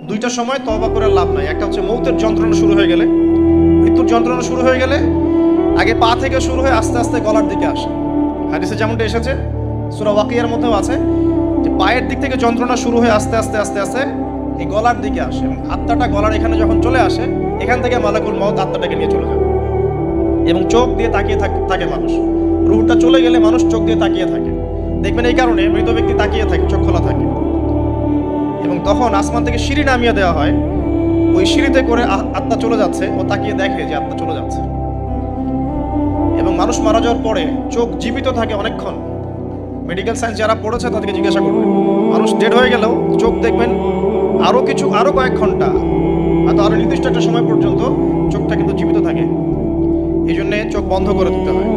দুইটা সময় তওবা করে লাভ নাই। একটা হচ্ছে মৌতের যন্ত্রণা শুরু হয়ে গেলে, মৃত্যুর যন্ত্রণা শুরু হয়ে গেলে আগে পা থেকে শুরু হয়ে আস্তে আস্তে গলার দিকে আসে। হাদিসে যেমনটা এসেছে, সূরা ওয়াকিয়ার মধ্যেও আছে যে পায়ের দিক থেকে যন্ত্রণা শুরু হয়ে আস্তে আস্তে আস্তে আস্তে এই গলার দিকে আসে, এবং আত্মাটা গলার এখানে যখন চলে আসে, এখান থেকে মালাকুল মউত আত্মাটাকে নিয়ে চলে যায় এবং চোখ দিয়ে তাকিয়ে থাকে মানুষ। রূহটা চলে গেলে মানুষ চোখ দিয়ে তাকিয়ে থাকে, দেখবেন এই কারণে মৃত ব্যক্তি তাকিয়ে থাকে, চোখ খোলা থাকে। এবং তখন আসমান থেকে সিঁড়ি নামিয়ে দেওয়া হয়, ওই সিঁড়িতে করে আত্মা চলে যাচ্ছে, ও তাকিয়ে দেখে যে আত্মা চলে যাচ্ছে। এবং মানুষ মারা যাওয়ার পরে চোখ জীবিত থাকে অনেকক্ষণ। মেডিকেল সায়েন্স যারা পড়েছে তাদেরকে জিজ্ঞাসা করবে, মানুষ ডেড হয়ে গেলেও চোখ দেখবেন আরো কয়েক ঘন্টা, হয়তো আরো নির্দিষ্ট একটা সময় পর্যন্ত চোখটা কিন্তু জীবিত থাকে। এই জন্যে চোখ বন্ধ করে দিতে হয়।